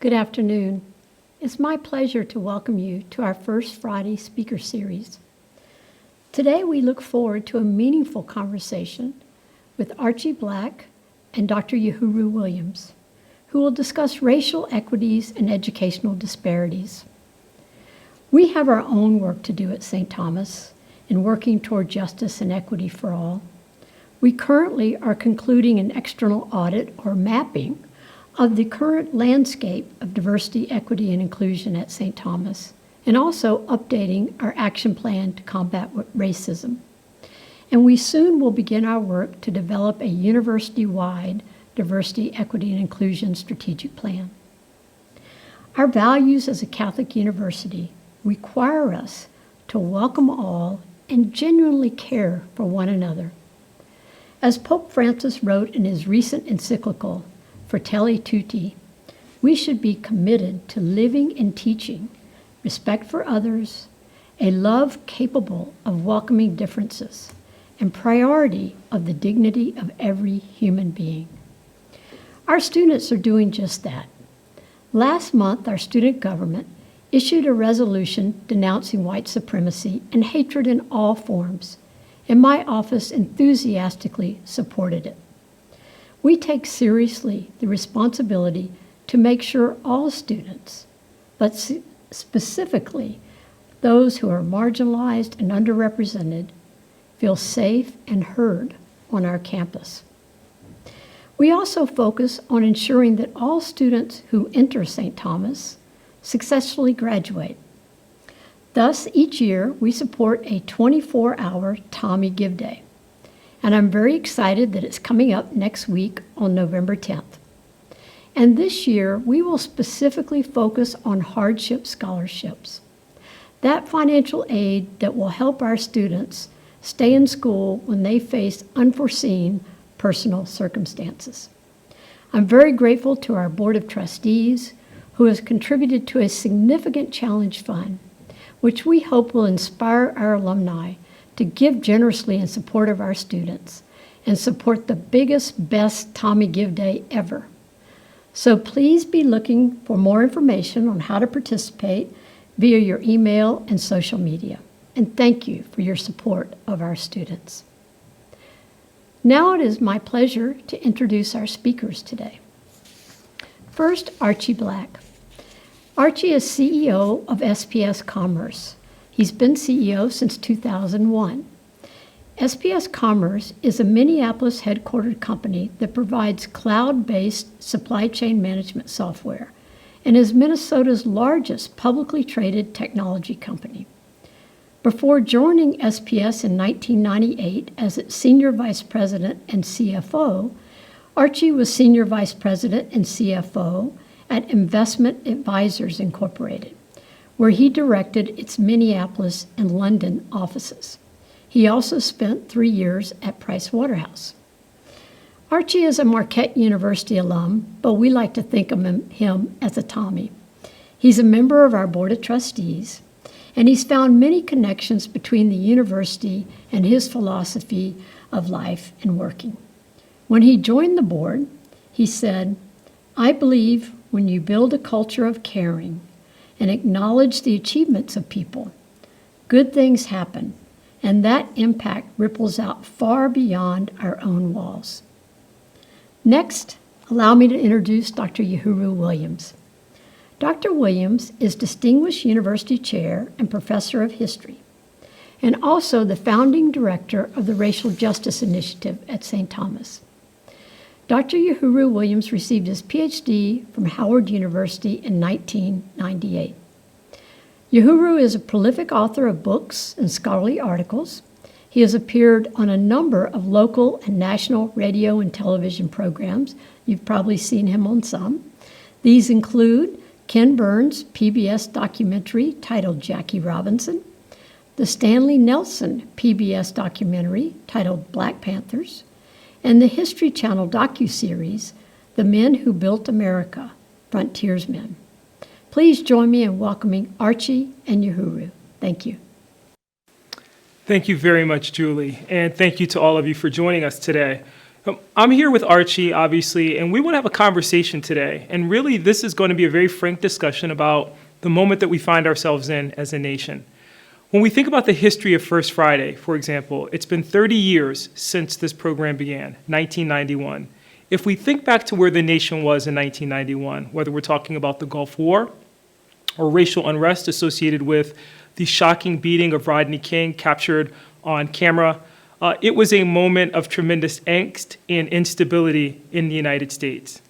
Good afternoon. It's my pleasure to welcome you to our first Friday speaker series. Today we look forward to a meaningful conversation with Archie Black and Dr. Uhuru Williams, who will discuss racial equities and educational disparities. We have our own work to do at St. Thomas in working toward justice and equity for all. We currently are concluding an external audit or mapping of the current landscape of diversity, equity, and inclusion at St. Thomas, and also updating our action plan to combat racism. And we soon will begin our work to develop a university-wide diversity, equity, and inclusion strategic plan. Our values as a Catholic university require us to welcome all and genuinely care for one another. As Pope Francis wrote in his recent encyclical, Fratelli Tutti, we should be committed to living and teaching respect for others, a love capable of welcoming differences, and priority of the dignity of every human being. Our students are doing just that. Last month, our student government issued a resolution denouncing white supremacy and hatred in all forms, and my office enthusiastically supported it. We take seriously the responsibility to make sure all students, but specifically those who are marginalized and underrepresented, feel safe and heard on our campus. We also focus on ensuring that all students who enter St. Thomas successfully graduate. Thus, each year we support a 24-hour Tommy Give Day. And I'm very excited that it's coming up next week on November 10th. And this year, we will specifically focus on hardship scholarships. That financial aid that will help our students stay in school when they face unforeseen personal circumstances. I'm very grateful to our Board of Trustees, who has contributed to a significant challenge fund, which we hope will inspire our alumni to give generously in support of our students and support the biggest, best Tommy Give Day ever. So please be looking for more information on how to participate via your email and social media. And thank you for your support of our students. Now it is my pleasure to introduce our speakers today. First, Archie Black. Archie is CEO of SPS Commerce. He's been CEO since 2001. SPS Commerce is a Minneapolis headquartered company that provides cloud-based supply chain management software and is Minnesota's largest publicly traded technology company. Before joining SPS in 1998 as its Senior Vice President and CFO, Archie was Senior Vice President and CFO at Investment Advisors Incorporated, where he directed its Minneapolis and London offices. He also spent 3 years at Price Waterhouse. Archie is a Marquette University alum, but we like to think of him as a Tommy. He's a member of our Board of Trustees, and he's found many connections between the university and his philosophy of life and working. When he joined the board, he said, "I believe when you build a culture of caring and acknowledge the achievements of people, good things happen, and that impact ripples out far beyond our own walls." Next, allow me to introduce Dr. Uhuru Williams. Dr. Williams is Distinguished University Chair and Professor of History, and also the founding director of the Racial Justice Initiative at St. Thomas. Dr. Uhuru Williams received his PhD from Howard University in 1998. Uhuru is a prolific author of books and scholarly articles. He has appeared on a number of local and national radio and television programs. You've probably seen him on some. These include Ken Burns' PBS documentary titled Jackie Robinson, the Stanley Nelson PBS documentary titled Black Panthers, and the History Channel docuseries, The Men Who Built America, Frontiersmen. Please join me in welcoming Archie and Uhuru. Thank you. Thank you very much, Julie, and thank you to all of you for joining us today. I'm here with Archie, obviously, and we want to have a conversation today. And really, this is going to be a very frank discussion about the moment that we find ourselves in as a nation. When we think about the history of First Friday, for example, it's been 30 years since this program began, 1991. If we think back to where the nation was in 1991, whether we're talking about the Gulf War or racial unrest associated with the shocking beating of Rodney King captured on camera, it was a moment of tremendous angst and instability in the United States.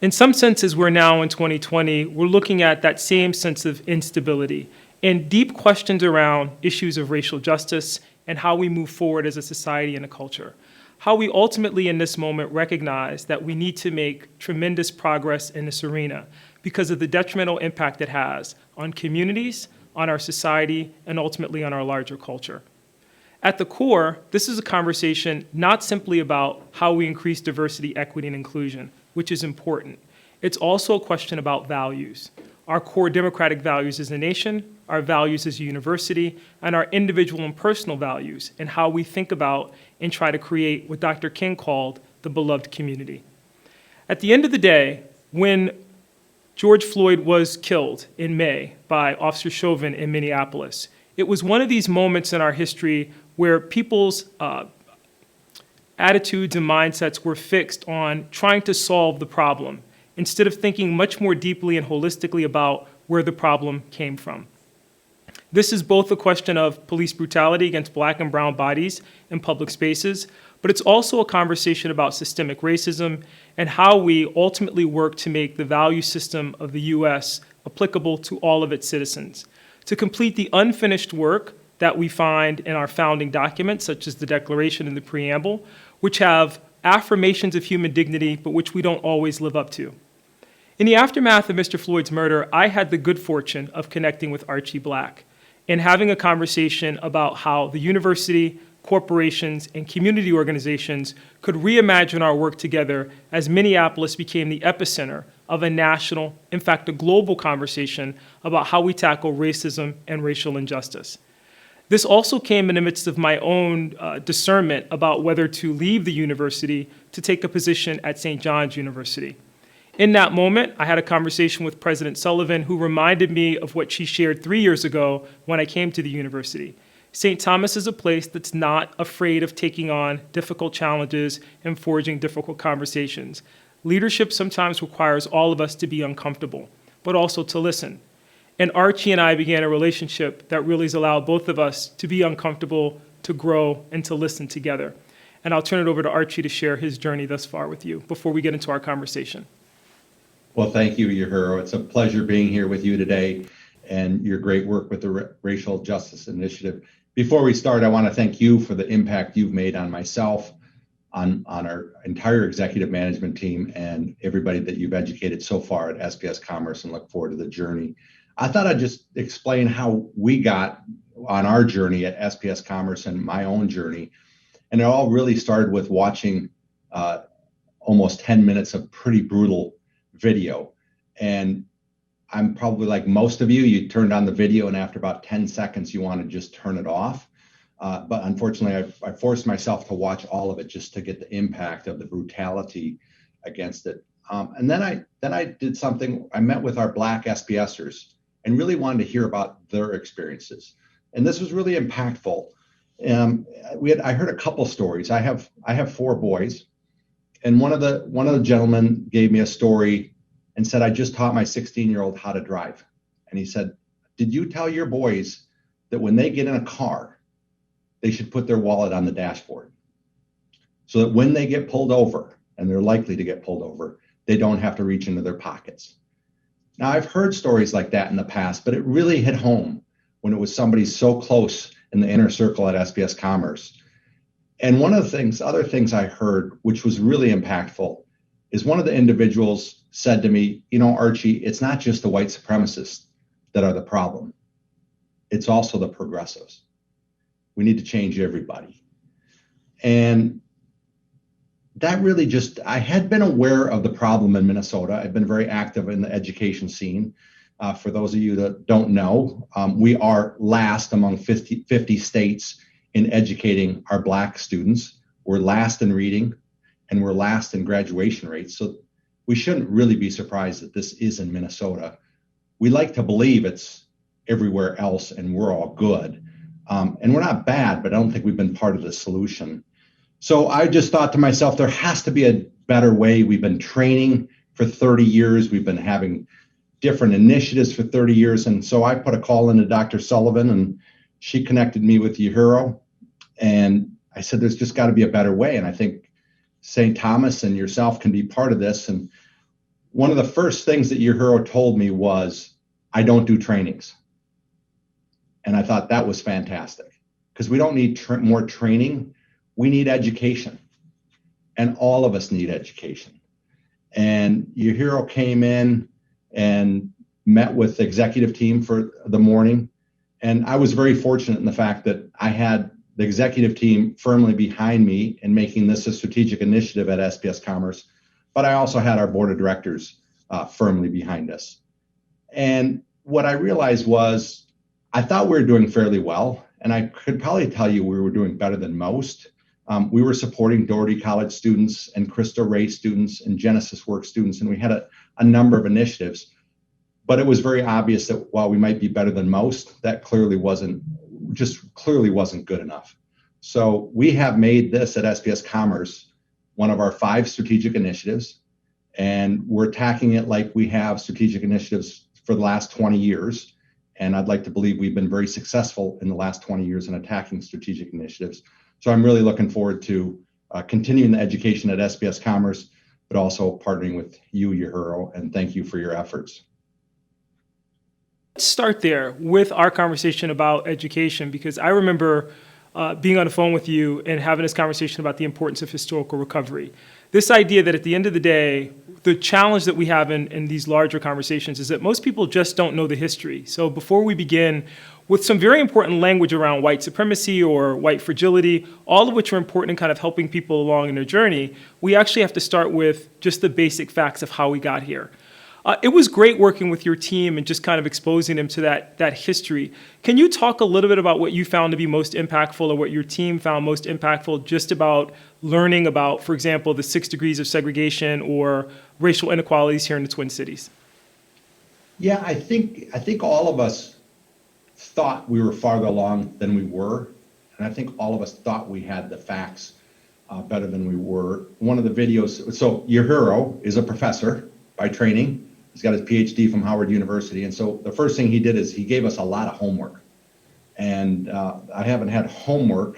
In some senses, we're now in 2020, we're looking at that same sense of instability and deep questions around issues of racial justice and how we move forward as a society and a culture. How we ultimately in this moment recognize that we need to make tremendous progress in this arena because of the detrimental impact it has on communities, on our society, and ultimately on our larger culture. At the core, this is a conversation not simply about how we increase diversity, equity, and inclusion, which is important. It's also a question about values, our core democratic values as a nation, our values as a university, and our individual and personal values, and how we think about and try to create what Dr. King called the beloved community. At the end of the day, when George Floyd was killed in May by Officer Chauvin in Minneapolis, it was one of these moments in our history where people's attitudes and mindsets were fixed on trying to solve the problem instead of thinking much more deeply and holistically about where the problem came from. This is both a question of police brutality against Black and brown bodies in public spaces, but it's also a conversation about systemic racism and how we ultimately work to make the value system of the U.S. applicable to all of its citizens, to complete the unfinished work that we find in our founding documents, such as the Declaration and the Preamble, which have affirmations of human dignity, but which we don't always live up to. In the aftermath of Mr. Floyd's murder, I had the good fortune of connecting with Archie Black and having a conversation about how the university, corporations, and community organizations could reimagine our work together as Minneapolis became the epicenter of a national, in fact, a global conversation about how we tackle racism and racial injustice. This also came in the midst of my own discernment about whether to leave the university to take a position at St. John's University. In that moment, I had a conversation with President Sullivan, who reminded me of what she shared 3 years ago when I came to the university. St. Thomas is a place that's not afraid of taking on difficult challenges and forging difficult conversations. Leadership sometimes requires all of us to be uncomfortable, but also to listen. And Archie and I began a relationship that really has allowed both of us to be uncomfortable, to grow, and to listen together. And I'll turn it over to Archie to share his journey thus far with you before we get into our conversation. Well, thank you, Uhuru. It's a pleasure being here with you today and your great work with the Racial Justice Initiative. Before we start, I want to thank you for the impact you've made on myself, on our entire executive management team, and everybody that you've educated so far at SPS Commerce, and look forward to the journey. I thought I'd just explain how we got on our journey at SPS Commerce and my own journey. And it all really started with watching almost 10 minutes of pretty brutal video. And I'm probably like most of you, you turned on the video and after about 10 seconds, you want to just turn it off. But unfortunately, I forced myself to watch all of it just to get the impact of the brutality against it. And then I did something. I met with our Black SPSers and really wanted to hear about their experiences. And this was really impactful. I heard a couple stories. I have 4 boys, and one of the gentlemen gave me a story and said, I just taught my 16-year-old how to drive. And he said, did you tell your boys that when they get in a car, they should put their wallet on the dashboard so that when they get pulled over, and they're likely to get pulled over, they don't have to reach into their pockets? Now, I've heard stories like that in the past, but it really hit home when it was somebody so close in the inner circle at SPS Commerce. And one of the other things I heard, which was really impactful, is one of the individuals said to me, Archie, it's not just the white supremacists that are the problem. It's also the progressives. We need to change everybody. And that really I had been aware of the problem in Minnesota. I've been very active in the education scene. For those of you that don't know, we are last among 50 states in educating our Black students. We're last in reading, and we're last in graduation rates. So we shouldn't really be surprised that this is in Minnesota. We like to believe it's everywhere else and we're all good. And we're not bad, but I don't think we've been part of the solution. So I just thought to myself, there has to be a better way. We've been training for 30 years. We've been having different initiatives for 30 years. And so I put a call into Dr. Sullivan, and she connected me with Uhiro. And I said, there's just got to be a better way. And I think St. Thomas and yourself can be part of this. And one of the first things that Uhiro told me was, I don't do trainings. And I thought that was fantastic, because we don't need more training. We need education. And all of us need education. And Uhiro came in and met with the executive team for the morning. And I was very fortunate in the fact that I had the executive team firmly behind me in making this a strategic initiative at SPS Commerce, but I also had our board of directors firmly behind us. And what I realized was, I thought we were doing fairly well, and I could probably tell you we were doing better than most. We were supporting Doherty College students and Cristo Rey students and Genesis Works students, and we had a number of initiatives. But it was very obvious that while we might be better than most, that clearly wasn't good enough. So we have made this at SPS Commerce one of our 5 strategic initiatives, and we're attacking it like we have strategic initiatives for the last 20 years. And I'd like to believe we've been very successful in the last 20 years in attacking strategic initiatives. So I'm really looking forward to continuing the education at SPS Commerce, but also partnering with you, Uhiro, and thank you for your efforts. Let's start there with our conversation about education, because I remember being on the phone with you and having this conversation about the importance of historical recovery. This idea that at the end of the day, the challenge that we have in these larger conversations is that most people just don't know the history. So before we begin with some very important language around white supremacy or white fragility, all of which are important in kind of helping people along in their journey, we actually have to start with just the basic facts of how we got here. It was great working with your team and just kind of exposing them to that history. Can you talk a little bit about what you found to be most impactful, or what your team found most impactful, just about learning about, for example, the 6 degrees of segregation or racial inequalities here in the Twin Cities? Yeah, I think all of us thought we were farther along than we were. And I think all of us thought we had the facts better than we were. One of the videos, so Uhiro is a professor by training. He's got his PhD from Howard University. And so the first thing he did is he gave us a lot of homework. And I haven't had homework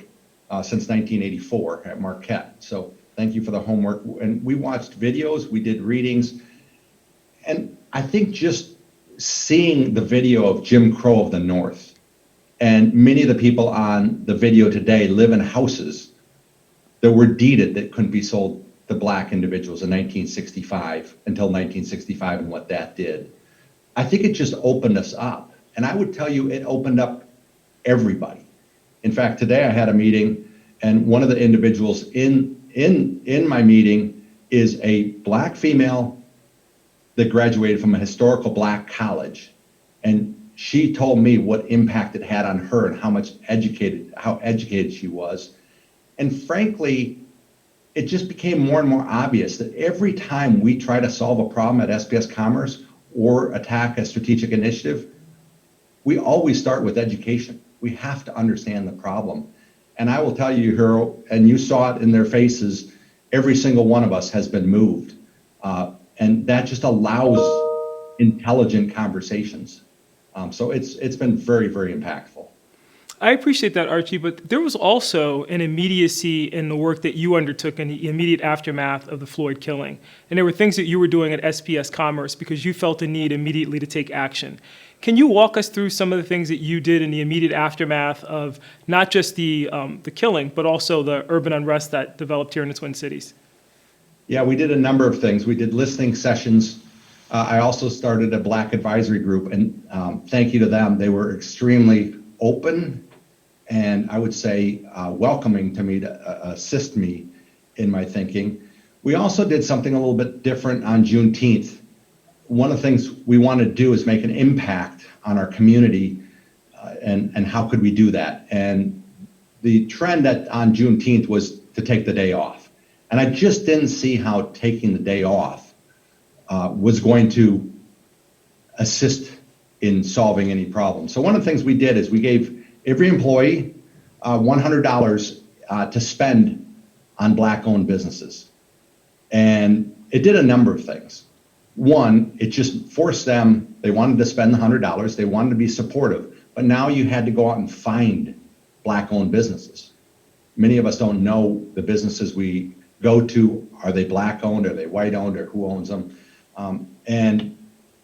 since 1984 at Marquette. So thank you for the homework. And we watched videos, we did readings. And I think just seeing the video of Jim Crow of the North, and many of the people on the video today live in houses that were deeded that couldn't be sold to Black individuals in 1965 until 1965 and what that did. I think it just opened us up. And I would tell you, it opened up everybody. In fact, today I had a meeting, and one of the individuals in my meeting is a Black female that graduated from a historical Black college. And she told me what impact it had on her and how educated she was. And frankly, it just became more and more obvious that every time we try to solve a problem at SPS Commerce or attack a strategic initiative, we always start with education. We have to understand the problem. And I will tell you, Uhiro, and you saw it in their faces, every single one of us has been moved. And that just allows intelligent conversations. So it's been very, very impactful. I appreciate that, Archie, but there was also an immediacy in the work that you undertook in the immediate aftermath of the Floyd killing. And there were things that you were doing at SPS Commerce because you felt a need immediately to take action. Can you walk us through some of the things that you did in the immediate aftermath of not just the killing, but also the urban unrest that developed here in the Twin Cities? Yeah, we did a number of things. We did listening sessions. I also started a Black advisory group, and thank you to them. They were extremely open and I would say welcoming to me to assist me in my thinking. We also did something a little bit different on Juneteenth. One of the things we want to do is make an impact on our community, and how could we do that? And the trend on Juneteenth was to take the day off. And And I just didn't see how taking the day off was going to assist in solving any problem. So one of the things we did is we gave every employee $100 to spend on Black-owned businesses. And it did a number of things. One, it just forced them, they wanted to spend the $100, they wanted to be supportive, but now you had to go out and find Black-owned businesses. Many of us don't know the businesses we go to. Are they Black-owned, are they white-owned, or who owns them? And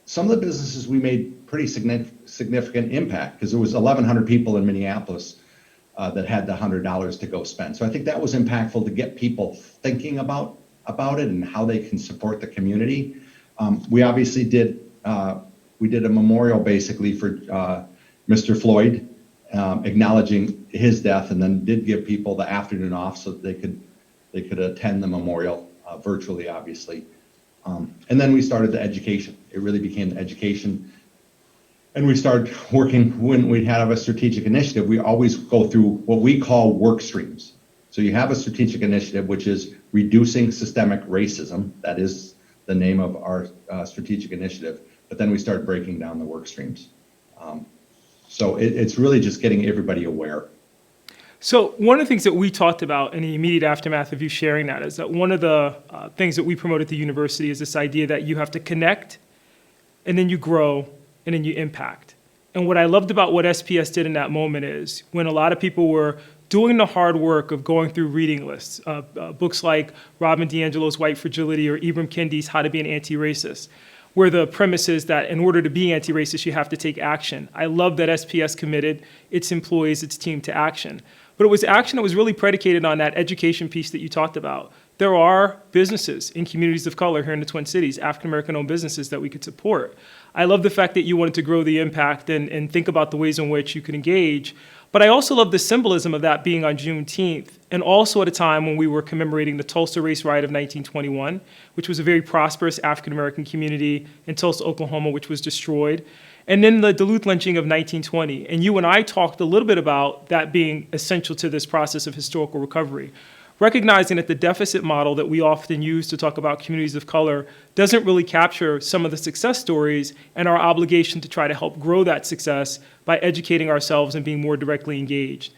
some of the businesses we made pretty significant impact, because there was 1,100 people in Minneapolis that had the $100 to go spend. So I think that was impactful to get people thinking about it and how they can support the community. We obviously did a memorial basically for Mr. Floyd, acknowledging his death, and then did give people the afternoon off so that they could attend the memorial virtually, obviously. And then we started the education. It really became the education. And we started working, when we have a strategic initiative, we always go through what we call work streams. So you have a strategic initiative, which is reducing systemic racism. That is the name of our strategic initiative. But then we start breaking down the work streams. So it's really just getting everybody aware. So one of the things that we talked about in the immediate aftermath of you sharing that is that one of the things that we promote at the university is this idea that you have to connect, and then you grow, and then you impact. And what I loved about what SPS did in that moment is when a lot of people were doing the hard work of going through reading lists, books like Robin DiAngelo's White Fragility or Ibram Kendi's How to Be an Anti-Racist, where the premise is that in order to be anti-racist, you have to take action. I love that SPS committed its employees, its team to action. But it was action that was really predicated on that education piece that you talked about. There are businesses in communities of color here in the Twin Cities, African-American-owned businesses that we could support. I love the fact that you wanted to grow the impact and think about the ways in which you could engage. But I also love the symbolism of that being on Juneteenth, and also at a time when we were commemorating the Tulsa Race Riot of 1921, which was a very prosperous African-American community in Tulsa, Oklahoma, which was destroyed. And then the Duluth lynching of 1920. And you and I talked a little bit about that being essential to this process of historical recovery, recognizing that the deficit model that we often use to talk about communities of color doesn't really capture some of the success stories and our obligation to try to help grow that success by educating ourselves and being more directly engaged.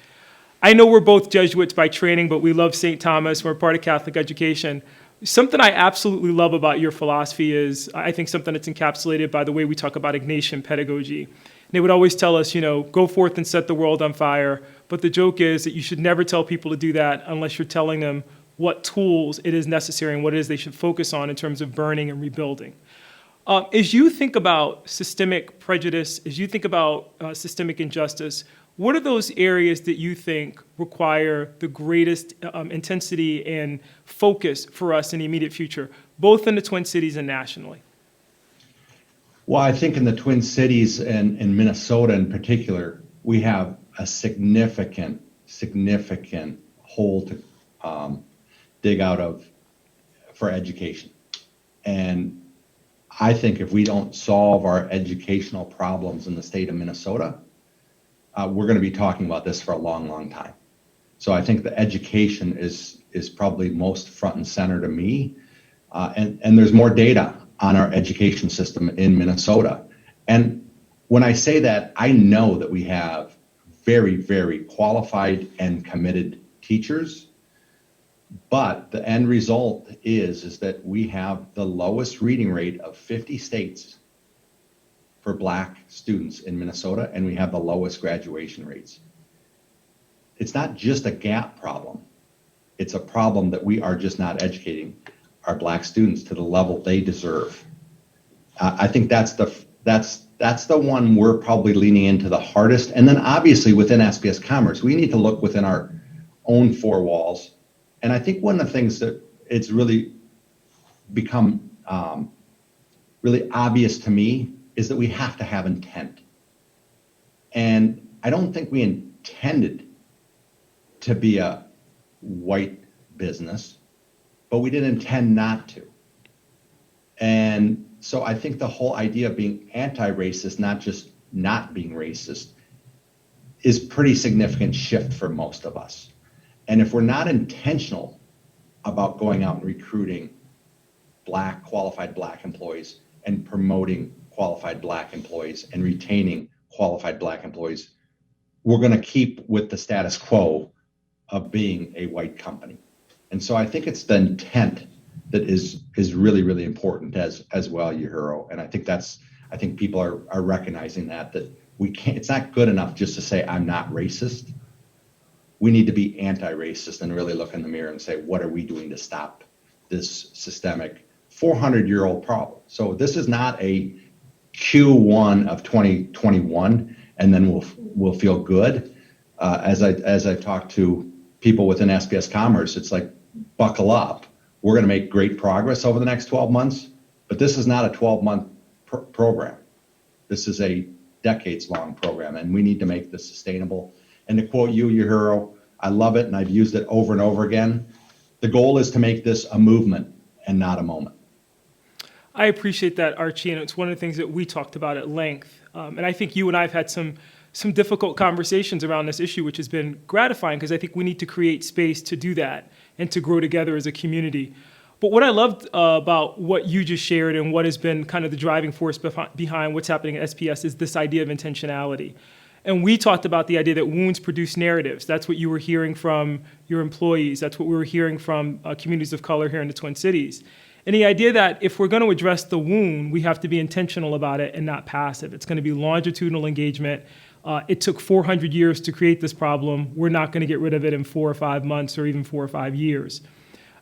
I know we're both Jesuits by training, but we love St. Thomas. We're part of Catholic education. Something I absolutely love about your philosophy is, I think, something that's encapsulated by the way we talk about Ignatian pedagogy. They would always tell us, go forth and set the world on fire. But the joke is that you should never tell people to do that unless you're telling them what tools it is necessary and what it is they should focus on in terms of burning and rebuilding. As you think about systemic prejudice, as you think about systemic injustice, what are those areas that you think require the greatest intensity and focus for us in the immediate future, both in the Twin Cities and nationally? Well, I think in the Twin Cities and in Minnesota in particular, we have a significant hole to dig out of for education. And I think if we don't solve our educational problems in the state of Minnesota, we're going to be talking about this for a long, long time. So I think the education is probably most front and center to me. And there's more data on our education system in Minnesota. And when I say that, I know that we have very, very qualified and committed teachers. But the end result is that we have the lowest reading rate of 50 states for Black students in Minnesota, and we have the lowest graduation rates. It's not just a gap problem. It's a problem that we are just not educating our Black students to the level they deserve. I think that's the one we're probably leaning into the hardest. And then obviously within SPS Commerce, we need to look within our own four walls. And I think one of the things that it's really become really obvious to me is that we have to have intent. And I don't think we intended to be a white business, but we didn't intend not to. And so I think the whole idea of being anti-racist, not just not being racist, is pretty significant shift for most of us. And if we're not intentional about going out and recruiting qualified Black employees and promoting qualified Black employees and retaining qualified Black employees, we're going to keep with the status quo of being a white company. And so I think it's the intent that is really, really important as well, Yahiro. And I think people are recognizing that we can't, it's not good enough just to say, I'm not racist. We need to be anti-racist and really look in the mirror and say, what are we doing to stop this systemic 400-year-old problem? So this is not a Q1 of 2021, and then we'll feel good. As I talk to people within SPS Commerce, it's like, buckle up. We're going to make great progress over the next 12 months, but this is not a 12-month program. This is a decades-long program, and we need to make this sustainable. And to quote you, Yahiro, I love it, and I've used it over and over again. The goal is to make this a movement and not a moment. I appreciate that, Archie, and it's one of the things that we talked about at length. And I think you and I have had some difficult conversations around this issue, which has been gratifying because I think we need to create space to do that and to grow together as a community. But what I loved about what you just shared and what has been kind of the driving force behind what's happening at SPS is this idea of intentionality. And we talked about the idea that wounds produce narratives. That's what you were hearing from your employees. That's what we were hearing from communities of color here in the Twin Cities. And the idea that if we're going to address the wound, we have to be intentional about it and not passive. It's going to be longitudinal engagement. It took 400 years to create this problem. We're not going to get rid of it in 4 or 5 months or even 4 or 5 years.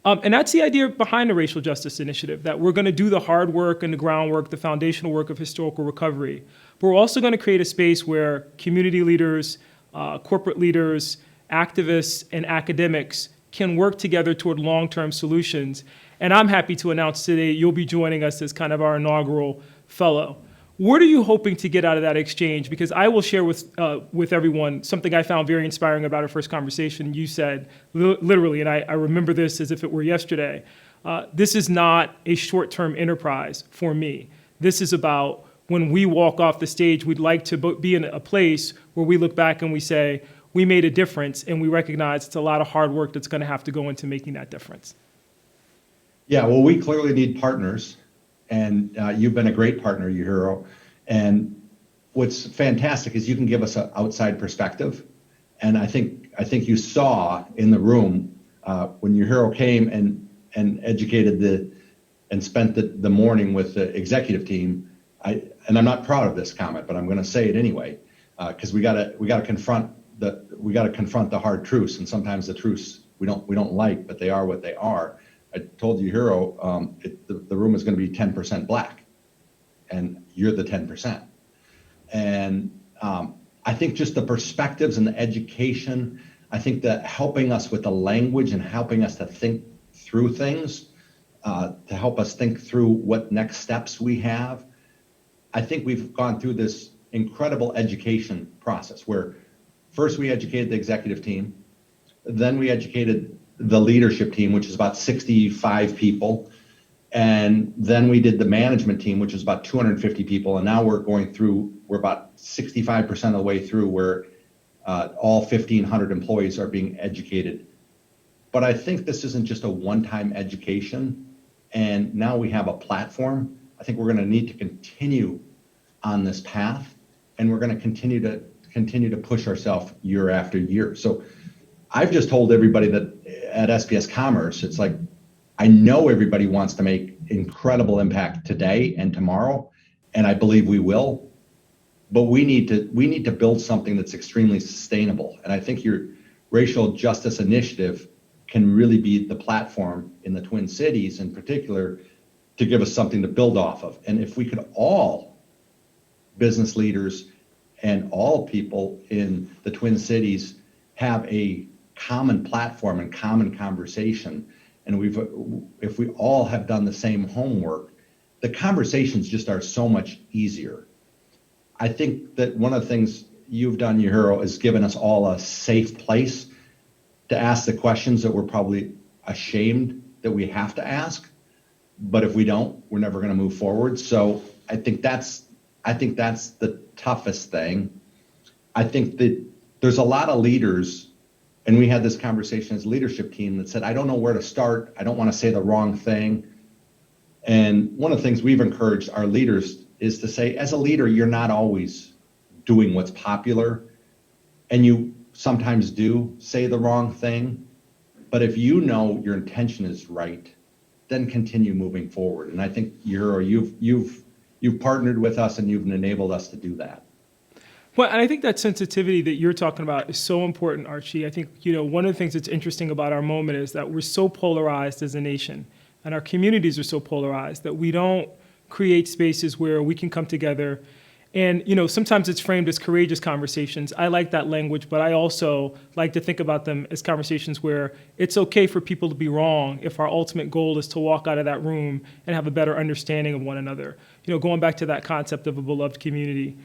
And that's the idea behind the Racial Justice Initiative, that we're going to do the hard work and the groundwork, the foundational work of historical recovery. But we're also going to create a space where community leaders, corporate leaders, activists, and academics can work together toward long-term solutions. And I'm happy to announce today you'll be joining us as kind of our inaugural fellow. What are you hoping to get out of that exchange? Because I will share with everyone something I found very inspiring about our first conversation. You said, literally, and I remember this as if it were yesterday, this is not a short-term enterprise for me. This is about when we walk off the stage, we'd like to be in a place where we look back and we say, we made a difference, and we recognize it's a lot of hard work that's going to have to go into making that difference. Yeah, well, we clearly need partners. And you've been a great partner, Yahiro. And what's fantastic is you can give us an outside perspective. And I think you saw in the room when Yahiro came and educated and spent the morning with the executive team. And I'm not proud of this comment, but I'm going to say it anyway, because we got to confront the hard truths. And sometimes the truths we don't like, but they are what they are. I told you, Yahiro, the room is going to be 10% Black, and you're the 10%. And I think just the perspectives and the education, I think that helping us with the language and helping us to think through things, to help us think through what next steps we have. I think we've gone through this incredible education process where first we educated the executive team, then we educated the leadership team, which is about 65 people. And then we did the management team, which is about 250 people. And now we're about 65% of the way through where all 1,500 employees are being educated. But I think this isn't just a one-time education. And now we have a platform. I think we're going to need to continue on this path, and we're going to continue to push ourselves year after year. So I've just told everybody that at SPS Commerce, it's like, I know everybody wants to make incredible impact today and tomorrow, and I believe we will, but we need to build something that's extremely sustainable. And I think your Racial Justice Initiative can really be the platform in the Twin Cities in particular to give us something to build off of. And if we could all, business leaders and all people in the Twin Cities, have a common platform and common conversation, and if we all have done the same homework, the conversations just are so much easier. I think that one of the things you've done, Yahiro, is given us all a safe place to ask the questions that we're probably ashamed that we have to ask. But if we don't, we're never going to move forward. So I think that's the toughest thing. I think that there's a lot of leaders And we had this conversation as a leadership team that said, I don't know where to start. I don't want to say the wrong thing. And one of the things we've encouraged our leaders is to say, as a leader, you're not always doing what's popular, and you sometimes do say the wrong thing. But if you know your intention is right, then continue moving forward. And I think you've partnered with us and you've enabled us to do that. Well, and I think that sensitivity that you're talking about is so important, Archie. I think, one of the things that's interesting about our moment is that we're so polarized as a nation, and our communities are so polarized that we don't create spaces where we can come together. And, sometimes it's framed as courageous conversations. I like that language, but I also like to think about them as conversations where it's okay for people to be wrong if our ultimate goal is to walk out of that room and have a better understanding of one another. Going back to that concept of a beloved community.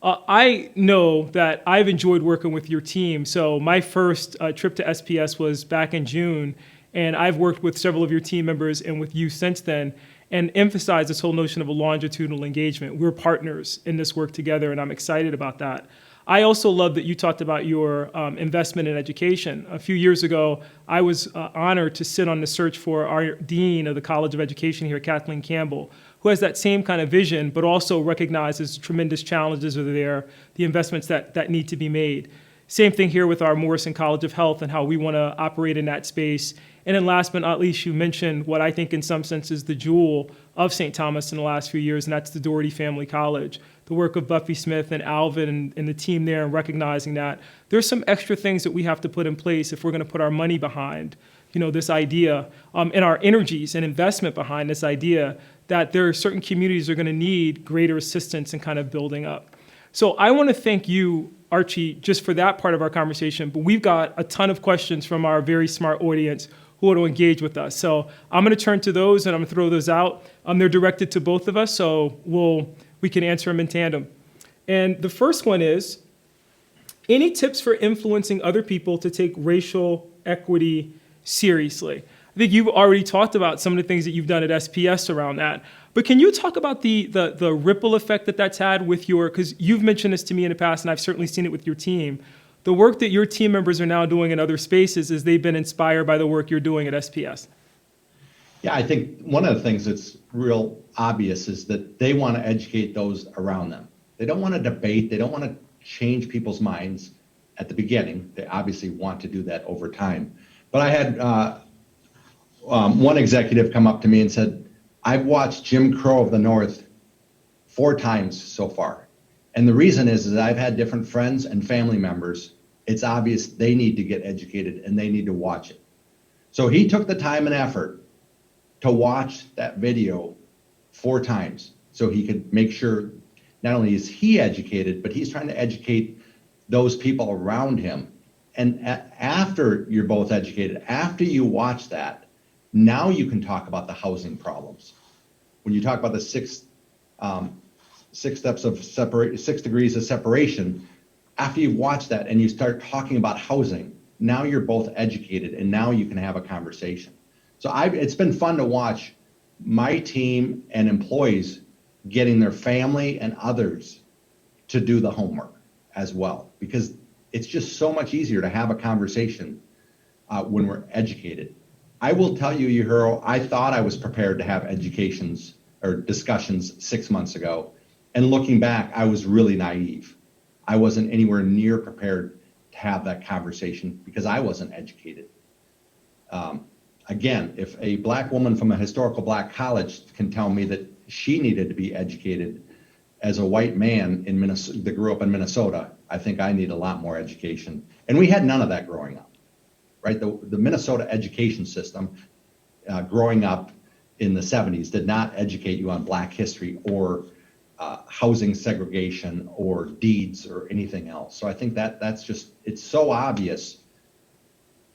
I know that I've enjoyed working with your team. So my first trip to SPS was back in June, and I've worked with several of your team members and with you since then, and emphasized this whole notion of a longitudinal engagement. We're partners in this work together, and I'm excited about that. I also love that you talked about your investment in education. A few years ago, I was honored to sit on the search for our dean of the College of Education here, Kathleen Campbell, who has that same kind of vision, but also recognizes tremendous challenges are there, the investments that need to be made. Same thing here with our Morrison College of Health and how we want to operate in that space. And then last but not least, you mentioned what I think in some sense is the jewel of St. Thomas in the last few years, and that's the Doherty Family College. The work of Buffy Smith and Alvin and the team there, and recognizing that there's some extra things that we have to put in place if we're going to put our money behind, this idea, and our energies and investment behind this idea that there are certain communities that are going to need greater assistance in kind of building up. So I want to thank you, Archie, just for that part of our conversation, but we've got a ton of questions from our very smart audience who want to engage with us. So I'm going to turn to those, and I'm going to throw those out. They're directed to both of us, so we can answer them in tandem. And the first one is, any tips for influencing other people to take racial equity seriously? I think you've already talked about some of the things that you've done at SPS around that. But can you talk about the ripple effect that's had with because you've mentioned this to me in the past, and I've certainly seen it with your team, the work that your team members are now doing in other spaces is they've been inspired by the work you're doing at SPS. Yeah, I think one of the things that's real obvious is that they want to educate those around them. They don't want to debate. They don't want to change people's minds at the beginning. They obviously want to do that over time. But I had one executive come up to me and said, I've watched Jim Crow of the North 4 times so far. And the reason is that I've had different friends and family members. It's obvious they need to get educated and they need to watch it. So he took the time and effort to watch that video 4 times so he could make sure not only is he educated, but he's trying to educate those people around him. And after you're both educated, after you watch that, now you can talk about the housing problems. When you talk about the 6 degrees of separation, after you've watched that and you start talking about housing, now you're both educated and now you can have a conversation. So it's been fun to watch my team and employees getting their family and others to do the homework as well, because it's just so much easier to have a conversation when we're educated. I will tell you, Uhuru, I thought I was prepared to have educations or discussions 6 months ago. And looking back, I was really naive. I wasn't anywhere near prepared to have that conversation because I wasn't educated. Again, if a Black woman from a historical Black college can tell me that she needed to be educated as a white man in Minnesota that grew up in Minnesota, I think I need a lot more education. And we had none of that growing up, right? The Minnesota education system growing up in the 70s did not educate you on Black history or housing segregation or deeds or anything else. So I think that's just, it's so obvious,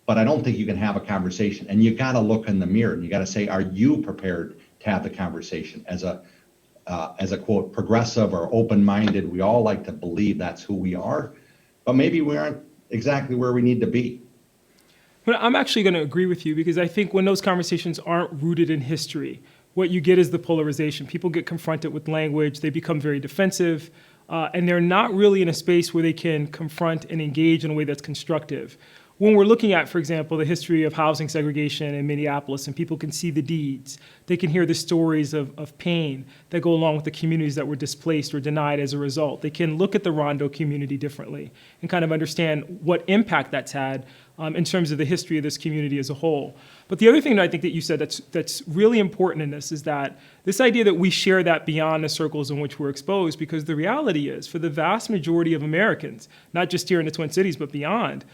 but I don't think you can have a conversation. And you got to look in the mirror and you got to say, are you prepared to have the conversation as a quote, progressive or open-minded? We all like to believe that's who we are, but maybe we aren't exactly where we need to be. But I'm actually going to agree with you, because I think when those conversations aren't rooted in history, what you get is the polarization. People get confronted with language, they become very defensive, and they're not really in a space where they can confront and engage in a way that's constructive. when we're looking at, for example, the history of housing segregation in Minneapolis, and people can see the deeds, they can hear the stories of pain that go along with the communities that were displaced or denied as a result. They can look at the Rondo community differently and kind of understand what impact that's had in terms of the history of this community as a whole. But the other thing that I think that you said that's really important in this is that this idea that we share that beyond the circles in which we're exposed, because the reality is, for the vast majority of Americans, not just here in the Twin Cities, but beyond,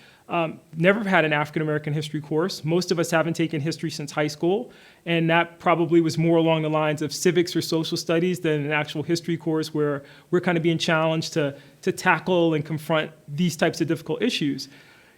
never had an African-American history course. Most of us haven't taken history since high school, and that probably was more along the lines of civics or social studies than an actual history course where we're kind of being challenged to tackle and confront these types of difficult issues.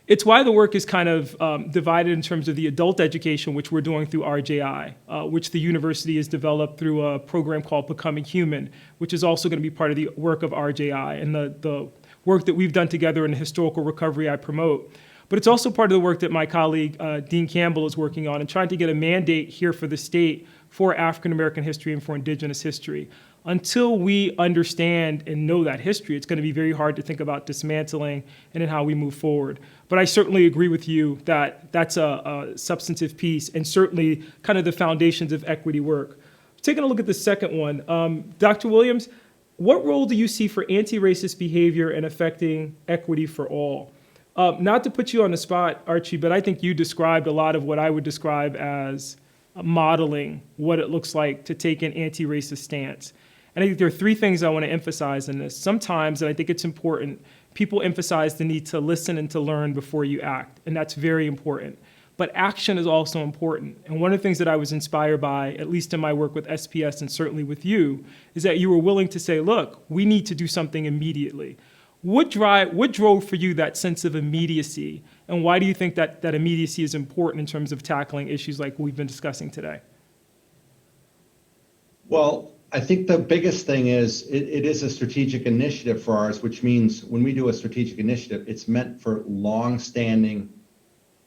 It's why the work is kind of divided in terms of the adult education, which we're doing through RJI, which the university has developed through a program called Becoming Human, which is also going to be part of the work of RJI and the work that we've done together in the historical recovery I promote. But it's also part of the work that my colleague, Dean Campbell, is working on and trying to get a mandate here for the state for African American history and for indigenous history. Until we understand and know that history, it's going to be very hard to think about dismantling and in how we move forward. But I certainly agree with you that that's a substantive piece and certainly kind of the foundations of equity work. Taking a look at the second one, Dr. Williams, what role do you see for anti-racist behavior in affecting equity for all? Not to put you on the spot, Archie, but I think you described a lot of what I would describe as modeling what it looks like to take an anti-racist stance. And I think there are three things I want to emphasize in this. Sometimes, and I think it's important, people emphasize the need to listen and to learn before you act, and that's very important. But action is also important. And one of the things that I was inspired by, at least in my work with SPS and certainly with you, is that you were willing to say, look, we need to do something immediately. What drove for you that sense of immediacy, and why do you think that immediacy is important in terms of tackling issues like we've been discussing today? Well, I think the biggest thing is it is a strategic initiative for ours, which means when we do a strategic initiative, it's meant for long-standing,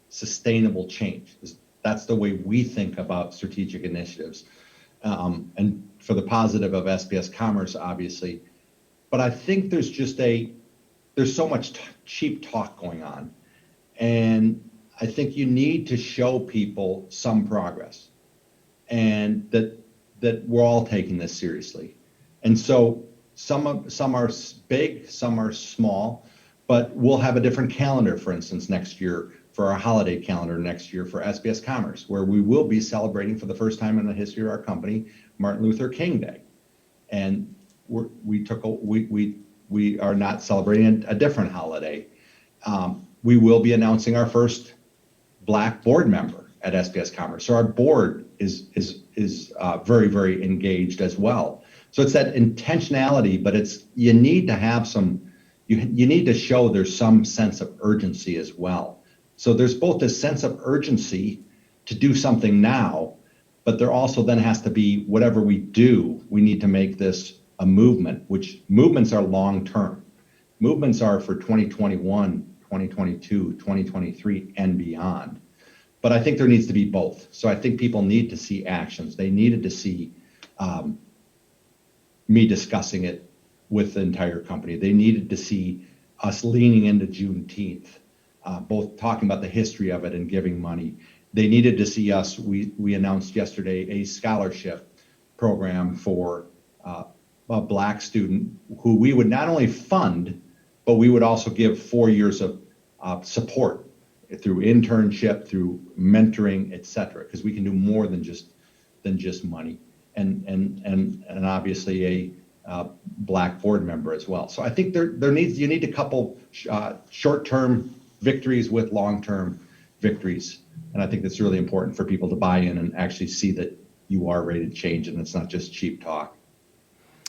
sustainable change. That's the way we think about strategic initiatives, and for the positive of SPS Commerce, obviously. But I think there's so much cheap talk going on, and I think you need to show people some progress, and that we're all taking this seriously. And so some are big, some are small, but we'll have a different calendar, for instance, next year for our holiday calendar next year for SPS Commerce, where we will be celebrating for the first time in the history of our company, Martin Luther King Day. And we are not celebrating a different holiday. We will be announcing our first Black board member at SPS Commerce. So our board is very, very engaged as well. So it's that intentionality, but you need to have you need to show there's some sense of urgency as well. So there's both this sense of urgency to do something now, but there also then has to be whatever we do, we need to make this a movement, which movements are long-term. Movements are for 2021, 2022, 2023, and beyond. But I think there needs to be both. So I think people need to see actions. They needed to see me discussing it with the entire company. They needed to see us leaning into Juneteenth, both talking about the history of it and giving money. They needed to see us, we announced yesterday, a scholarship program for a Black student who we would not only fund, but we would also give 4 years of support through internship, through mentoring, et cetera, because we can do more than just money, and obviously a Black board member as well. So I think you need to couple short-term victories with long-term victories, and I think that's really important for people to buy in and actually see that you are ready to change, and it's not just cheap talk.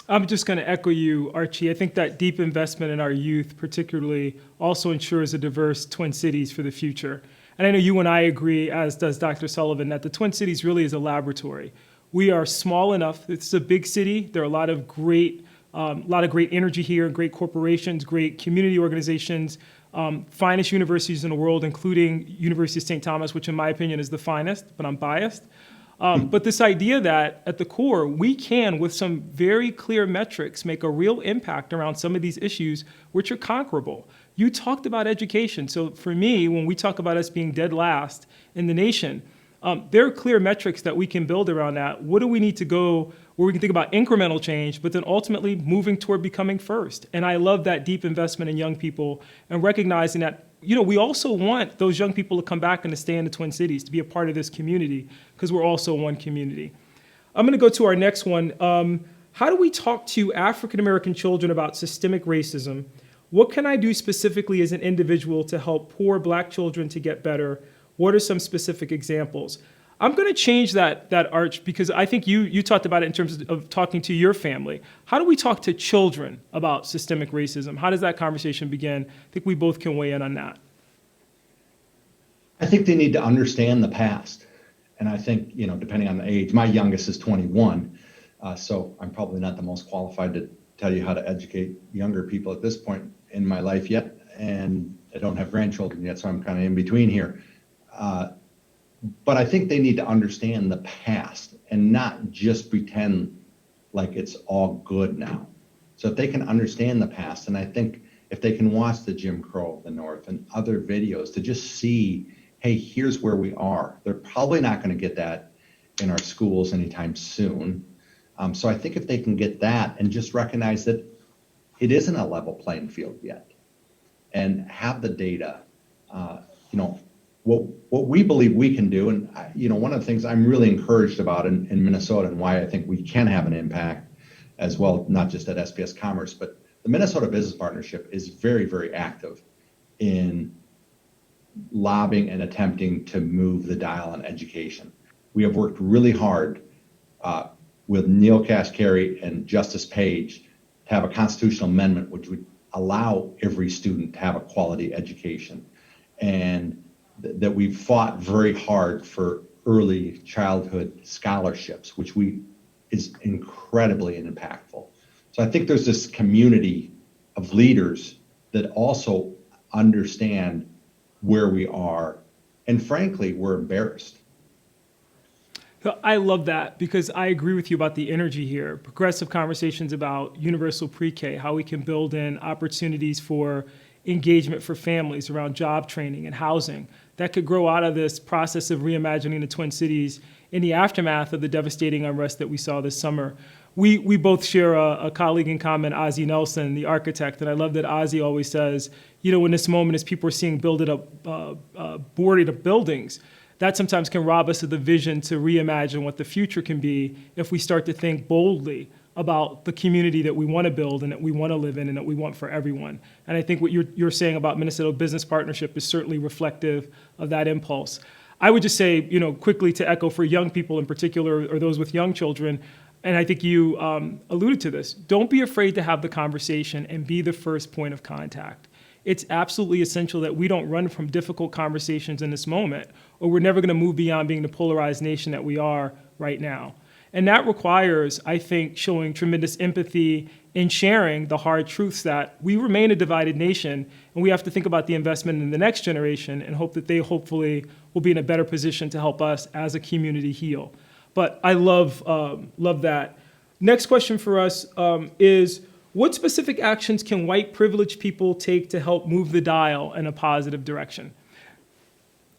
I'm just going to echo you, Archie. I think that deep investment in our youth particularly also ensures a diverse Twin Cities for the future. And I know you and I agree, as does Dr. Sullivan, that the Twin Cities really is a laboratory. We are small enough. It's a big city. There are a lot of great energy here, great corporations, great community organizations, finest universities in the world, including University of St. Thomas, which in my opinion is the finest, but I'm biased. But this idea that at the core, we can, with some very clear metrics, make a real impact around some of these issues which are conquerable. You talked about education. So for me, when we talk about us being dead last in the nation, there are clear metrics that we can build around that. What do we need to go where we can think about incremental change, but then ultimately moving toward becoming first? And I love that deep investment in young people and recognizing that, we also want those young people to come back and to stay in the Twin Cities, to be a part of this community, because we're also one community. I'm going to go to our next one. How do we talk to African American children about systemic racism? What can I do specifically as an individual to help poor Black children to get better? What are some specific examples? I'm going to change that Arch, because I think you talked about it in terms of talking to your family. How do we talk to children about systemic racism? How does that conversation begin? I think we both can weigh in on that. I think they need to understand the past. And I think, depending on the age, my youngest is 21, so I'm probably not the most qualified to tell you how to educate younger people at this point in my life yet. And I don't have grandchildren yet, so I'm kind of in between here. But I think they need to understand the past and not just pretend like it's all good now. So if they can understand the past, and I think if they can watch the Jim Crow of the North and other videos to just see, hey, here's where we are. They're probably not going to get that in our schools anytime soon. So I think if they can get that and just recognize that it isn't a level playing field yet, and have the data, what we believe we can do, and one of the things I'm really encouraged about in Minnesota, and why I think we can have an impact as well, not just at SPS Commerce, but the Minnesota Business Partnership is very, very active in lobbying and attempting to move the dial on education. We have worked really hard with Neil Kashkari and Justice Page to have a constitutional amendment which would allow every student to have a quality education, and that we've fought very hard for early childhood scholarships, which is incredibly impactful. So I think there's this community of leaders that also understand where we are, and frankly, we're embarrassed. I love that, because I agree with you about the energy here. Progressive conversations about universal pre-K, how we can build in opportunities for engagement for families around job training and housing that could grow out of this process of reimagining the Twin Cities in the aftermath of the devastating unrest that we saw this summer. We both share a colleague in common, Ozzie Nelson, the architect, and I love that Ozzie always says, in this moment as people are seeing boarded up buildings, that sometimes can rob us of the vision to reimagine what the future can be if we start to think boldly about the community that we want to build and that we want to live in and that we want for everyone. And I think what you're saying about Minnesota Business Partnership is certainly reflective of that impulse. I would just say, quickly to echo for young people in particular, or those with young children, and I think you alluded to this, don't be afraid to have the conversation and be the first point of contact. It's absolutely essential that we don't run from difficult conversations in this moment, or we're never going to move beyond being the polarized nation that we are right now. And that requires, I think, showing tremendous empathy in sharing the hard truths that we remain a divided nation, and we have to think about the investment in the next generation and hope that they hopefully will be in a better position to help us as a community heal. But I love that. Next question for us is, what specific actions can white privileged people take to help move the dial in a positive direction?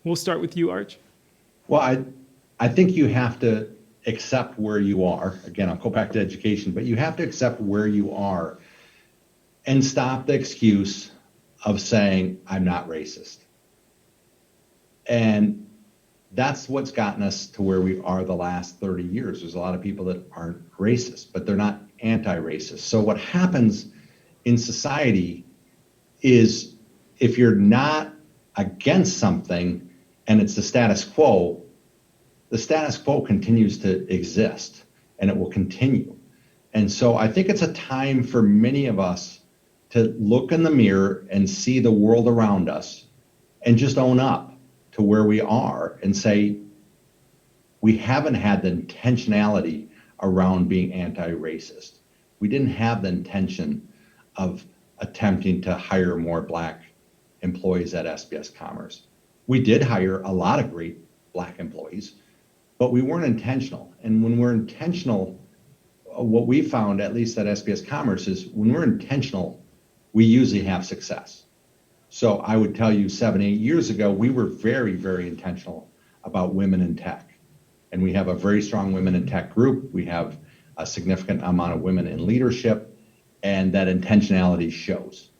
We'll start with you, Arch. Well, I think you have to accept where you are. Again, I'll go back to education, but you have to accept where you are and stop the excuse of saying, I'm not racist. And that's what's gotten us to where we are the last 30 years. There's a lot of people that aren't racist, but they're not anti-racist. So what happens in society is if you're not against something and it's the status quo continues to exist, and it will continue. And so I think it's a time for many of us to look in the mirror and see the world around us and just own up to where we are and say, we haven't had the intentionality around being anti-racist. We didn't have the intention of attempting to hire more Black employees at SPS Commerce. We did hire a lot of great Black employees, but we weren't intentional. And when we're intentional, what we found, at least at SPS Commerce, is when we're intentional, we usually have success. So I would tell you 7, 8 years ago, we were very, very intentional about women in tech. And we have a very strong women in tech group. We have a significant amount of women in leadership, and that intentionality shows.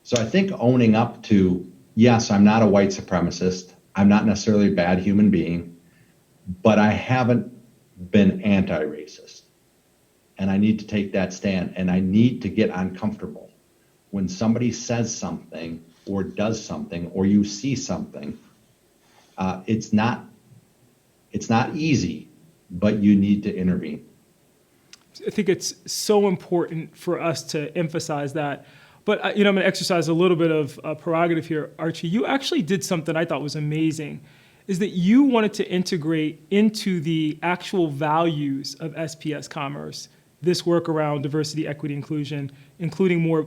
So I think owning up to, yes, I'm not a white supremacist. I'm not necessarily a bad human being, but I haven't been anti-racist. And I need to take that stand, and I need to get uncomfortable. When somebody says something or does something or you see something, it's not easy, but you need to intervene. I think it's so important for us to emphasize that. But I'm going to exercise a little bit of prerogative here, Archie. You actually did something I thought was amazing, is that you wanted to integrate into the actual values of SPS Commerce this work around diversity, equity, inclusion, including more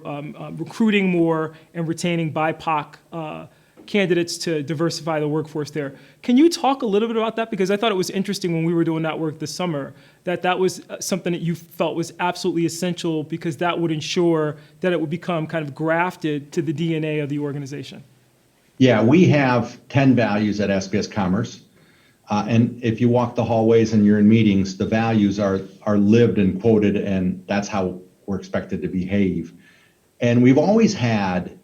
recruiting more and retaining BIPOC candidates to diversify the workforce there. Can you talk a little bit about that? Because I thought it was interesting when we were doing that work this summer, that was something that you felt was absolutely essential because that would ensure that it would become kind of grafted to the DNA of the organization. Yeah, we have 10 values at SPS Commerce. And if you walk the hallways and you're in meetings, the values are lived and quoted, and that's how we're expected to behave. And we've always had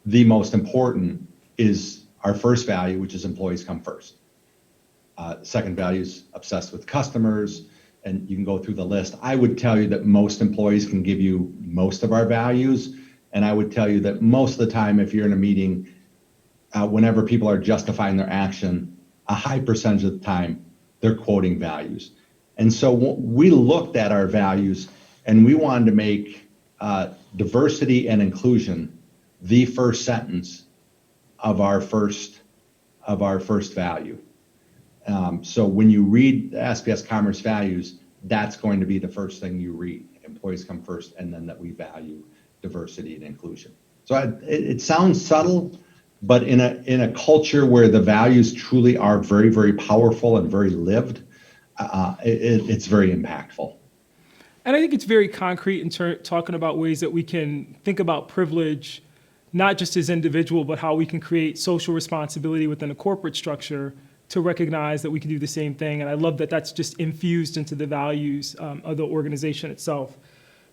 the most important is our first value, which is employees come first. Second value is obsessed with customers, and you can go through the list. I would tell you that most employees can give you most of our values, and I would tell you that most of the time, if you're in a meeting, whenever people are justifying their action, a high percentage of the time, they're quoting values. And so we looked at our values, and we wanted to make diversity and inclusion the first sentence of our first value. So when you read the SPS Commerce values, that's going to be the first thing you read. Employees come first, and then that we value diversity and inclusion. So it sounds subtle, but in a culture where the values truly are very, very powerful and very lived, it's very impactful. And I think it's very concrete in talking about ways that we can think about privilege, not just as individual, but how we can create social responsibility within a corporate structure to recognize that we can do the same thing. And I love that that's just infused into the values of the organization itself.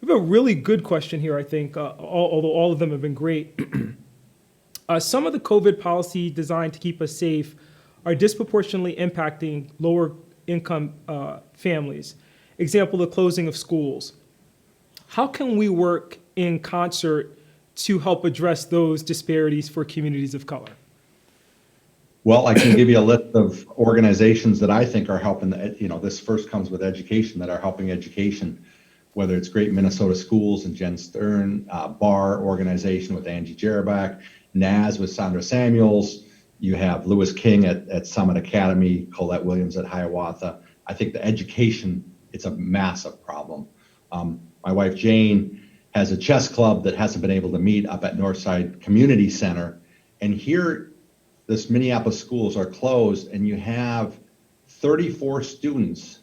We have a really good question here, I think, although all of them have been great. Some of the COVID policy designed to keep us safe are disproportionately impacting lower income families. Example, the closing of schools. How can we work in concert to help address those disparities for communities of color? Well, I can give you a list of organizations that I think are helping. This first comes with education, that are helping education, whether it's Great Minnesota Schools and Jen Stern, BAR organization with Angie Jerabak, NAS with Sandra Samuels. You have Lewis King at Summit Academy, Colette Williams at Hiawatha. I think the education, it's a massive problem. My wife Jane has a chess club that hasn't been able to meet up at Northside Community Center. And here, this Minneapolis schools are closed, and you have 34 students,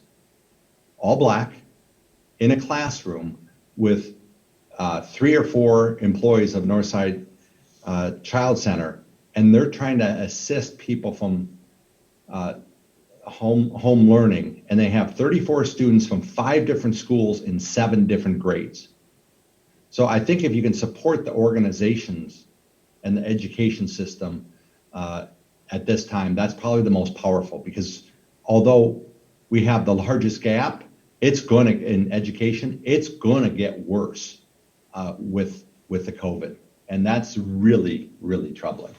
all Black, in a classroom with 3 or 4 employees of Northside Child Center, and they're trying to assist people from home learning, and they have 34 students from 5 different schools in 7 different grades. So I think if you can support the organizations and the education system at this time, that's probably the most powerful, because although we have the largest gap, in education, it's gonna get worse with the COVID. And that's really, really troubling.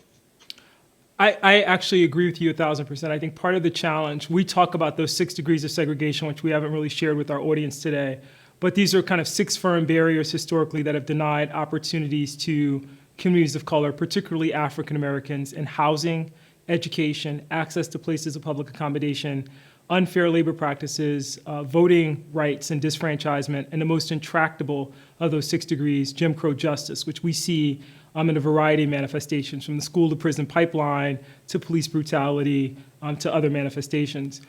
I actually agree with you 1,000%. I think part of the challenge, we talk about those 6 degrees of segregation, which we haven't really shared with our audience today, but these are kind of 6 firm barriers historically that have denied opportunities to communities of color, particularly African Americans, in housing, education, access to places of public accommodation, unfair labor practices, voting rights and disfranchisement, and the most intractable of those 6 degrees, Jim Crow justice, which we see in a variety of manifestations, from the school to prison pipeline to police brutality to other manifestations.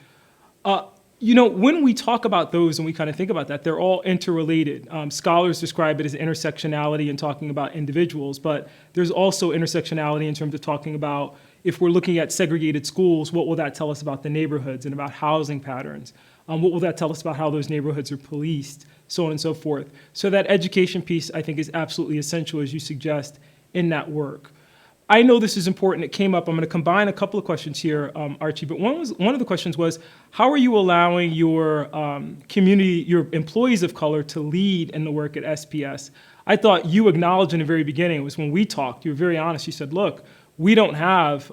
When we talk about those and we kind of think about that, they're all interrelated. Scholars describe it as intersectionality in talking about individuals, but there's also intersectionality in terms of talking about, if we're looking at segregated schools, what will that tell us about the neighborhoods and about housing patterns? What will that tell us about how those neighborhoods are policed, so on and so forth? So that education piece, I think, is absolutely essential, as you suggest, in that work. I know this is important. It came up. I'm going to combine a couple of questions here, Archie. But one of the questions was, how are you allowing your community, your employees of color, to lead in the work at SPS? I thought you acknowledged in the very beginning, it was when we talked, you were very honest. You said, look, we don't have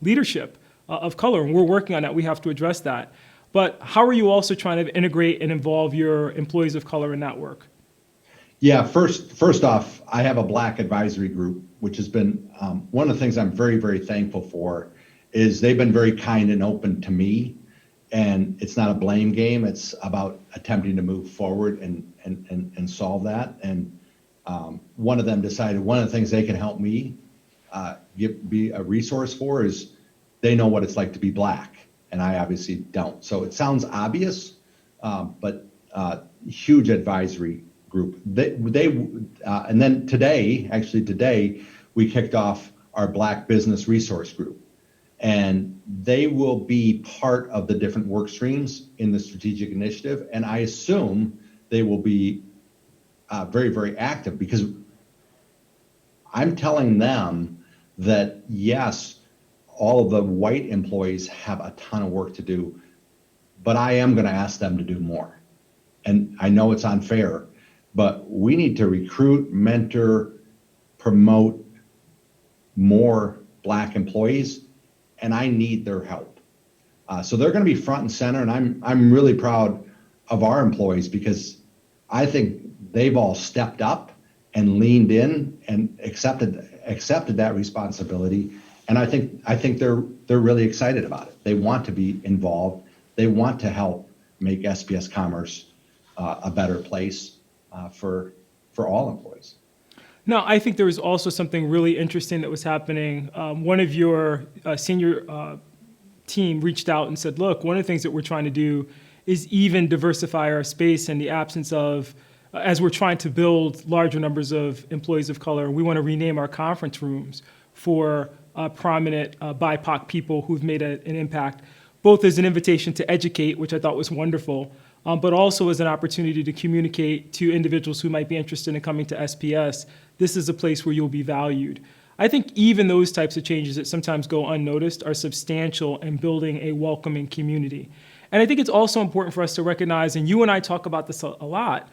leadership of color, and we're working on that. We have to address that. But how are you also trying to integrate and involve your employees of color in that work? Yeah, first off, I have a Black advisory group, which has been one of the things I'm very, very thankful for, is they've been very kind and open to me. And it's not a blame game. It's about attempting to move forward and solve that. And one of them decided one of the things they can help me be a resource for is they know what it's like to be Black, and I obviously don't. So it sounds obvious, but huge advisory group. And then today, we kicked off our Black Business Resource Group, and they will be part of the different work streams in the strategic initiative. And I assume they will be very, very active, because I'm telling them that, yes, all of the white employees have a ton of work to do, but I am going to ask them to do more. And I know it's unfair, but we need to recruit, mentor, promote more Black employees, and I need their help. So they're going to be front and center, and I'm really proud of our employees, because I think they've all stepped up and leaned in and accepted that responsibility. And I think they're really excited about it. They want to be involved. They want to help make SPS Commerce a better place for all employees. Now, I think there was also something really interesting that was happening. One of your senior team reached out and said, look, one of the things that we're trying to do is even diversify our space in the absence of, as we're trying to build larger numbers of employees of color, we want to rename our conference rooms for prominent BIPOC people who've made an impact, both as an invitation to educate, which I thought was wonderful, but also as an opportunity to communicate to individuals who might be interested in coming to SPS, this is a place where you'll be valued. I think even those types of changes that sometimes go unnoticed are substantial in building a welcoming community. And I think it's also important for us to recognize, and you and I talk about this a lot,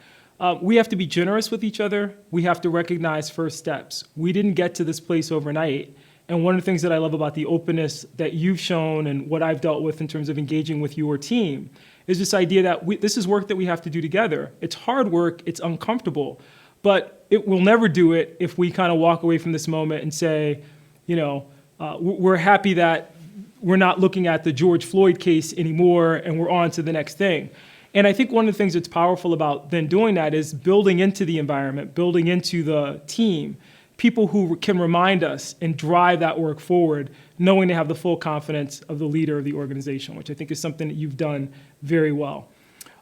we have to be generous with each other. We have to recognize first steps. We didn't get to this place overnight. And one of the things that I love about the openness that you've shown and what I've dealt with in terms of engaging with your team is this idea that this is work that we have to do together. It's hard work, it's uncomfortable, but it will never do it if we kind of walk away from this moment and say, we're happy that we're not looking at the George Floyd case anymore and we're on to the next thing. And I think one of the things that's powerful about then doing that is building into the environment, building into the team, people who can remind us and drive that work forward, knowing they have the full confidence of the leader of the organization, which I think is something that you've done very well.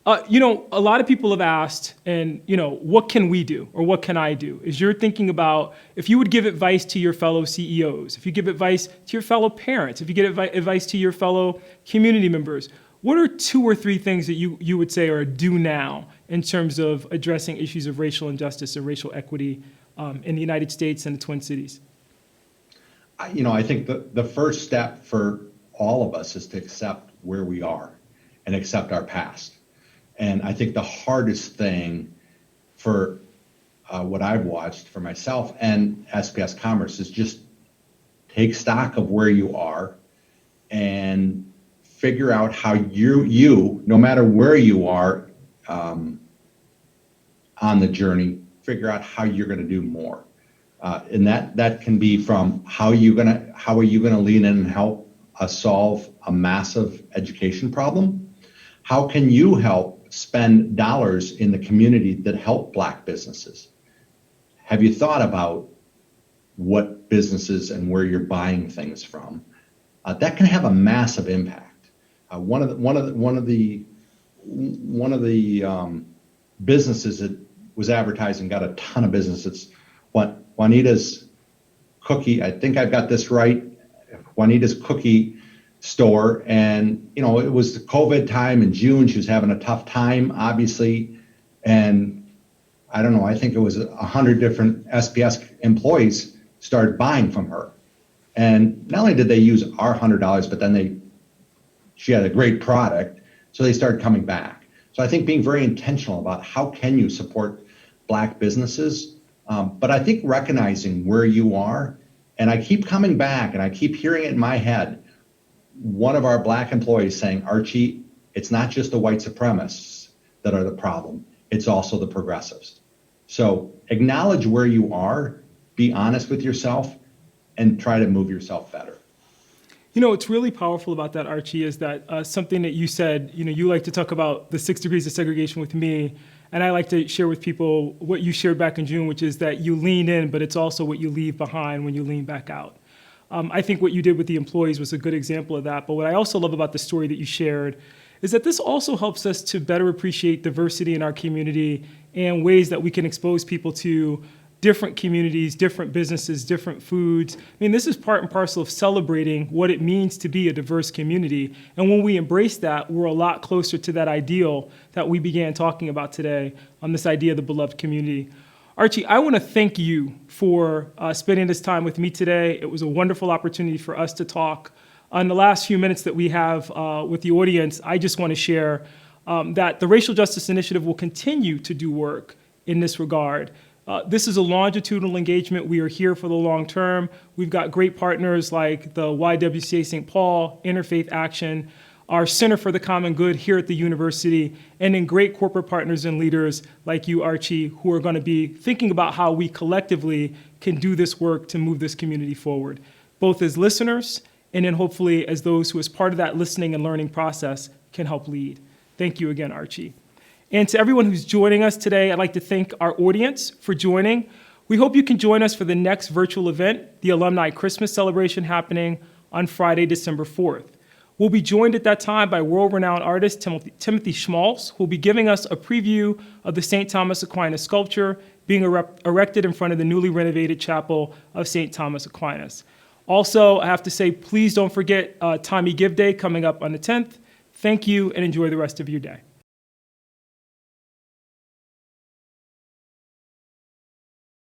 A lot of people have asked, and what can we do or what can I do? As you're thinking about, if you would give advice to your fellow CEOs, if you give advice to your fellow parents, if you give advice to your fellow community members, what are 2 or 3 things that you would say are do now in terms of addressing issues of racial injustice and racial equity in the United States and the Twin Cities? I think the first step for all of us is to accept where we are and accept our past. And I think the hardest thing for what I've watched for myself and SPS Commerce is just take stock of where you are and figure out how you, no matter where you are on the journey, figure out how you're going to do more. And that can be from how are you going to lean in and help us solve a massive education problem? How can you help spend dollars in the community that help Black businesses? Have you thought about what businesses and where you're buying things from? That can have a massive impact. One of the one of the businesses that was advertising got a ton of business. It's Juanita's Cookie. I think I've got this right. Juanita's Cookie Store. And, you know, it was the COVID time in June. She was having a tough time, obviously. And I don't know, I think it was 100 different SPS employees started buying from her. And not only did they use our $100, but then she had a great product. So they started coming back. So I think being very intentional about how can you support Black businesses, but I think recognizing where you are, and I keep coming back and I keep hearing it in my head, one of our Black employees saying, Archie, it's not just the white supremacists that are the problem, it's also the progressives. So acknowledge where you are, be honest with yourself, and try to move yourself better. You know, what's really powerful about that, Archie, is that something that you said, you know, you like to talk about the 6 degrees of segregation with me, and I like to share with people what you shared back in June, which is that you lean in, but it's also what you leave behind when you lean back out. I think what you did with the employees was a good example of that, but what I also love about the story that you shared is that this also helps us to better appreciate diversity in our community and ways that we can expose people to different communities, different businesses, different foods. I mean, this is part and parcel of celebrating what it means to be a diverse community. And when we embrace that, we're a lot closer to that ideal that we began talking about today on this idea of the beloved community. Archie, I want to thank you for spending this time with me today. It was a wonderful opportunity for us to talk. In the last few minutes that we have with the audience, I just want to share that the Racial Justice Initiative will continue to do work in this regard. This is a longitudinal engagement. We are here for the long term. We've got great partners like the YWCA St. Paul, Interfaith Action, our Center for the Common Good here at the university, and then great corporate partners and leaders like you, Archie, who are going to be thinking about how we collectively can do this work to move this community forward, both as listeners and then hopefully as those who, as part of that listening and learning process, can help lead. Thank you again, Archie. And to everyone who's joining us today, I'd like to thank our audience for joining. We hope you can join us for the next virtual event, the Alumni Christmas Celebration, happening on Friday, December 4th. We'll be joined at that time by world-renowned artist Timothy Schmaltz, who will be giving us a preview of the St. Thomas Aquinas sculpture being erected in front of the newly renovated chapel of St. Thomas Aquinas. Also, I have to say, please don't forget Tommy Give Day coming up on the 10th. Thank you and enjoy the rest of your day.